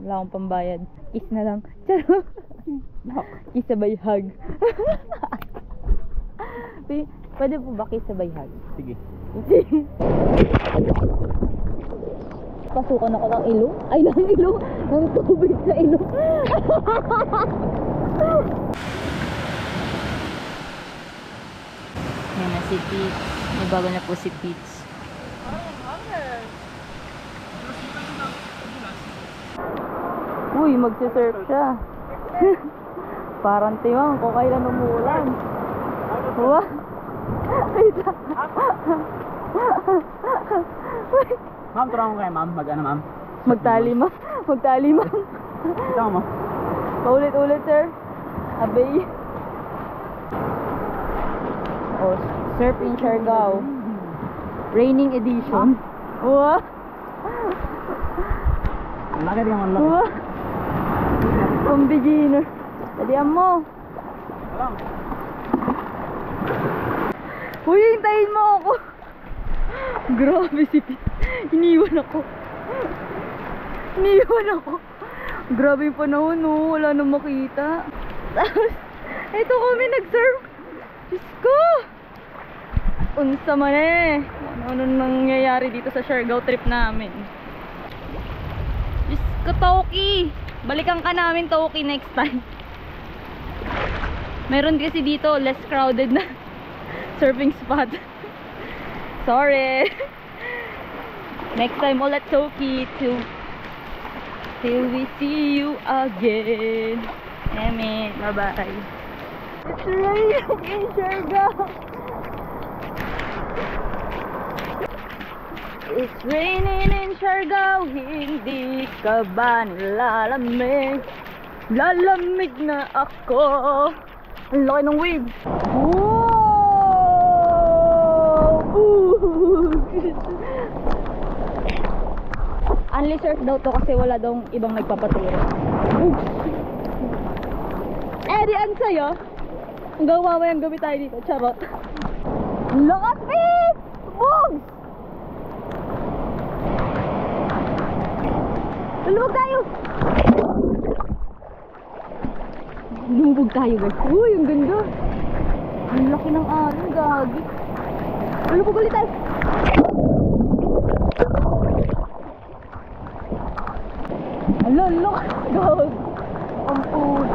Wala akong pambayad. Kiss na lang. Kiss sabay hug. Pwede po ba kiss sabay hug? Sige. Pasukan ako ng ilong? Ay, ng ilong? Ng tubig sa ilong. Yan na si Peach. May bago na po si Peach. Uy, magsisurf siya. Parang timang kung kailan umuulan. Wow. Ma'am, turang ko kayo ma'am. Mag-ano ma'am? Magtali ma. Magtali ma. Ito mo. Paulit-ulit sir. Abay. Oh, surf in Siargao. Raining edition. Wow. Ang laki rin ang laki. Wow. Pang beginner. Tadihan mo. Alam. Uy, hintayin mo ako. Grabe si Pete. Iniwan ako. Grabe yung panahon, no. Wala nang makita. Tapos, ito kami nag-surf. Diyos ko. Unsa man eh. Ano nangyayari dito sa Siargao trip namin. Diyos ko, Toki. Balikan ka namin, Toki, next time. Meron kasi dito, less crowded na surfing spot. Sorry. Next time ulit, Toki, till we see you again. Amen. Bye-bye. It's raining in Siargao. It's raining in Siargao. Hindi ka ba nilalamig? Lalamig na ako. Ang laki ng wave. Only surf daw to kasi wala daw ibang nagpapaturo. Di an sa'yo. Ang gawa mo yung gabi tayo dito. Charot. Lakas fish! Bugs! Lumubog tayo! Lumubog tayo guys. Uy, ang ganda. Ang laki ng alon, gagi. Lumubog ulit tayo. Lolo, dog. Ampun.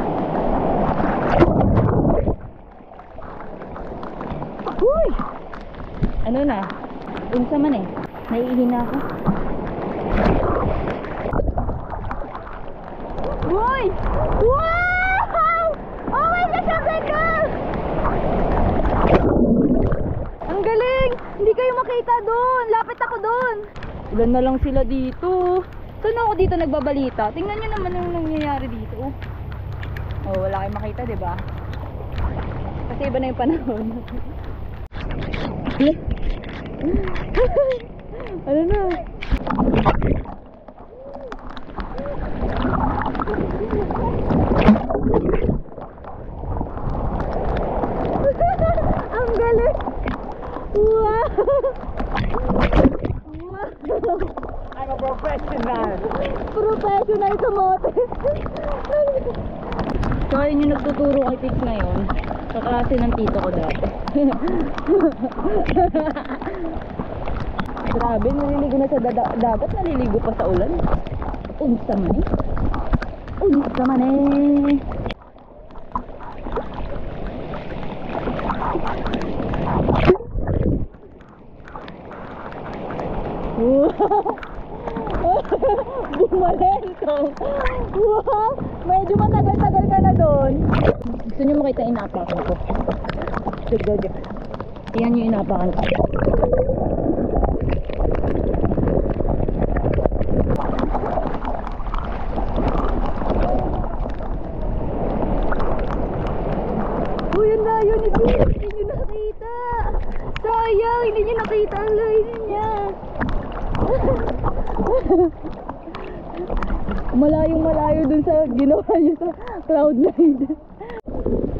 Uy! Ano na? Unsa man eh. Naiihina ako. Uy! Wow! Oh my gosh, ang ganda! Ang galing! Hindi kayo makita doon. Lapit ako doon. Ilan na lang sila dito. Saan ako dito nagbabalita? Tingnan nyo naman yung nangyayari dito. Oh, wala kayong makita, diba? Kasi iba na yung panahon. Ano na? Ang galing! Wow! I'm a professional. Professional sa mote. So yun yung nagtuturo kay Pix ngayon. Sa klase ng tito ko dati. Grabe, naliligo na sa dagat. Naliligo pa sa ulan. Unsa man eh. Unsa man eh. Bumalento. Wow, medyo matagal-tagal ka na doon. Gusto nyo makita yung inapakan ko? Sige. Tingnan nyo yung inapakan ko. Uy, ang layo ni Pete. Hindi nyo nakita. Sayang, hindi nyo nakita ang layo niya. Malayong-malayo dun sa ginawa niya sa Cloud9.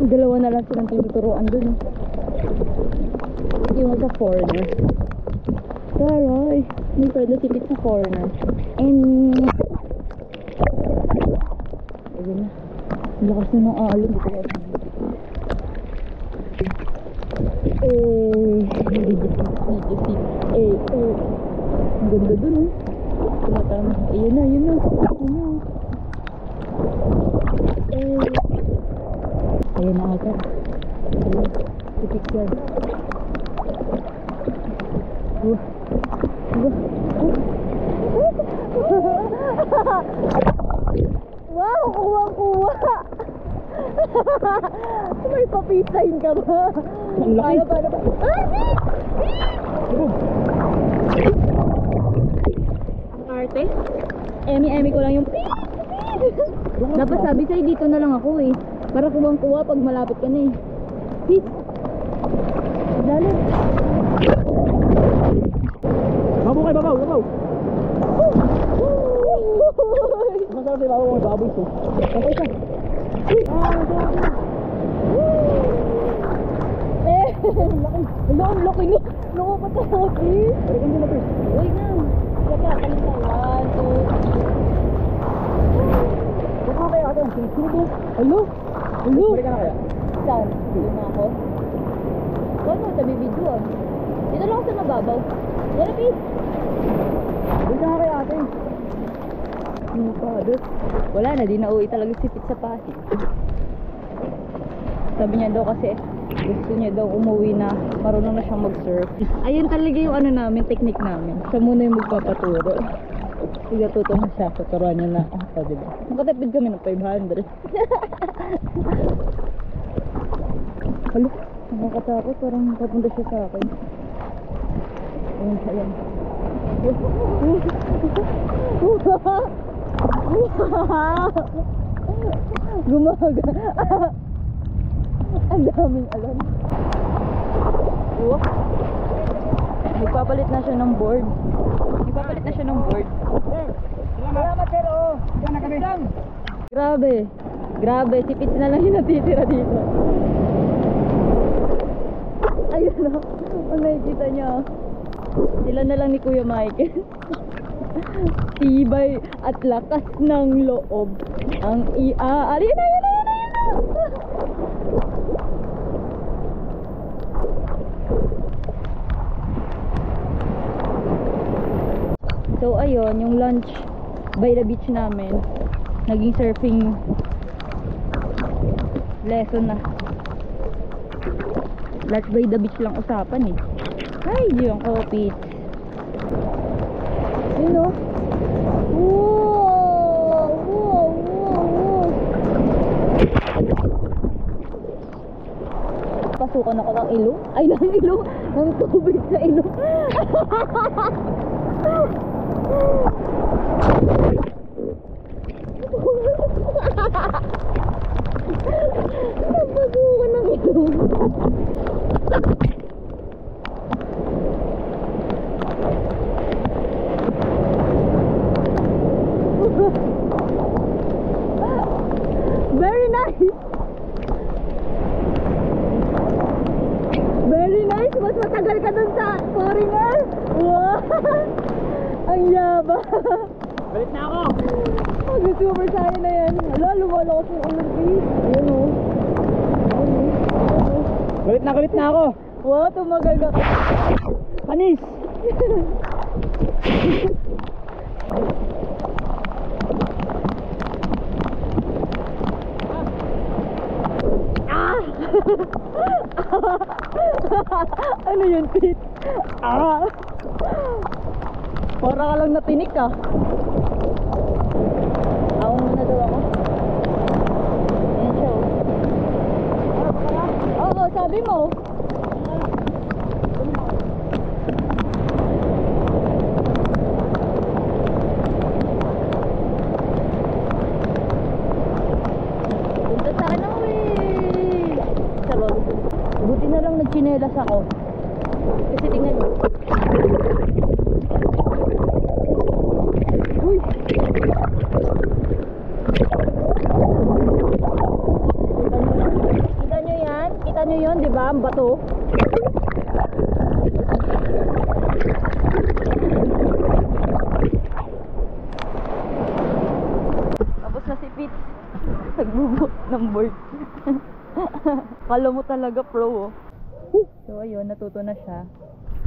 Dalawa na lang silang tinuturuan dun. Yung sa foreigner. Taray, may friend na sipit sa foreigner. And Ayan na. Ang lakas na ng alon. Dito ka. Ang ganda dun eh. Tumatama. Ayan na, ayan na. Ayan na. Ayan na ata. Ayan. Tipik yan. Wow, kuwang-kuwa. May papisahin ka ba? Ang laki. Paano? Ang arte? Emi ko lang yung dapat sabi sa'yo dito na lang ako eh. Para kuwang-kuwa pag malapit ka na eh. Peace. Lalo. Babaw kayo, babaw. Masarap yung babaw, baboy ito. Okay ka. Ang laki ni. Nakakatakot eh. Balik ang dila, Chris. Uy na. Saka, kaling tayo. 1, 2, 3. Huwag mo kayo ate. Sino to? Hello? Balik ka na kaya? Saan? Doon na ako. Ano? Tabi video ah. Dito lang ako sa mababaw. Yan na, Pete. Balik ka na kaya ate. Ano pa? Wala na, di nauwi talaga si Pete sa Pasig. Sabi niya daw kasi gusto niya daw umuwi na marunong na siyang mag-surf. Ayun talaga yung ano namin, technique namin. Siya muna yung magpapaturo. Sige, tuto na siya. Tuturuan niya na ako, diba? Makatipid kami ng 500. Hala, nakakatakot. Parang papunta siya sa akin. Ayun siya yan. Gumaga. Ang daming alam. Nagpapalit na siya ng board. Salamat sir, oh. Diyan na kami. Grabe, si Pete na lang yung natitira dito. Ayun o, ang nakikita niya. Sila na lang ni Kuya Mike. Tibay at lakas ng loob ang iaari na. So ayun, yung lunch by the beach namin, naging surfing lesson na. Lunch by the beach lang usapan eh. Ay, yung Pete. Yun o. Wow. Pasukan ako ng ilong. Ay, ng ilong. Ng tubig sa ilong. Napasukan ng ilong. Very nice. Very nice. Mas matagal ka dun sa foreigner. Wow. Ang yaba. Balik na ako. Mag-super sa'yo na yan. Hala, lumalakas yung Olympic. Ayan o. Galit na ako. Wow, tumagal ka. Panis. Ano yun, Pete? Para ka lang natinik ka. Awang muna daw ako. Ayan siya o. Oo, sabi mo. Punta sa akin ako eh. Sarot. Buti na lang nagchinelas ako. Kasi tingnan mo. Uy! Kita nyo yan? Kita nyo yun, di ba? Ang bato. Tapos na si Pete. Nagbubuhat ng board. Kala mo talaga pro, oh. So, ayun, natuto na siya.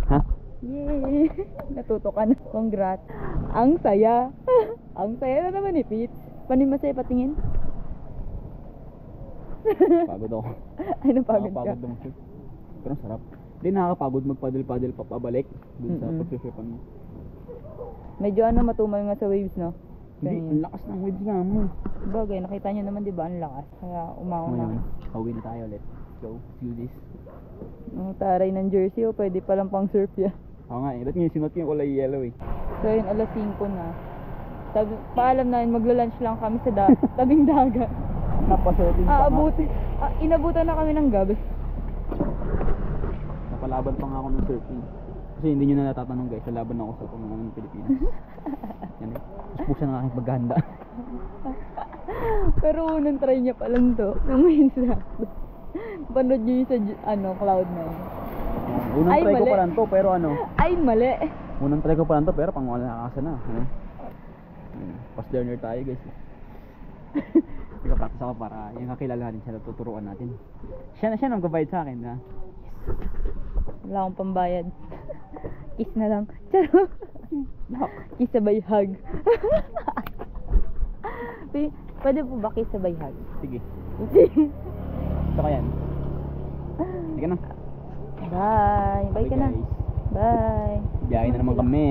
Ha? Yay! Natuto ka na. Congrats. Ang saya. Ang saya na naman ni Pete. Paano masaya patingin? Pagod ako. Ay, napagod ka. Nakakapagod lang siya. Pero ang sarap. Hindi nakakapagod magpadel-padel pa pabalik dun sa Mm-mm. pagsusupan mo. Medyo matumal nga sa waves, no? Hindi, Ganyan. ang lakas ng waves nga mo. Bagay, nakita nyo naman, di ba? Ang lakas. Kaya umaon na. Ngayon, pauwi na tayo ulit. Go, do this. Ang taray ng jersey, oh. Pwede palang pang surf yan. Oo nga eh, ba't ngayon sinuot ko yung kulay yellow eh. So, yun, alas 5 na. Paalam namin, magla-lunch lang kami sa tabing dagat. Napasurfing pa nga. Inabutan na kami ng gabi. Napalaban pa nga ako ng surfing. Kasi hindi nyo na natatanong guys, lalaban ako sa pamamanan ng Pilipinas. Yan eh. Mas pusa ng aking paghahanda. Pero unang try niya pa lang to. Nung minsan. Panood niyo yung sa Cloud9. Unang Ay, try ko mali. pa lang to, pero ano, Ay, mali. unang try ko pa lang to, pero pang malakasan na. Ano? Fast learner tayo guys. Nagka-practice ako para yung kakilalanin siya, tuturuan natin. Siya nag-provide sa akin, ha? Wala akong pambayad. Kiss na lang. Charo. Kiss sabay hug. Pwede po ba kiss sabay hug? Sige. Ito ka yan. Sige na. Bye. Bye ka na. guys. Bye. Biyahe na naman kami.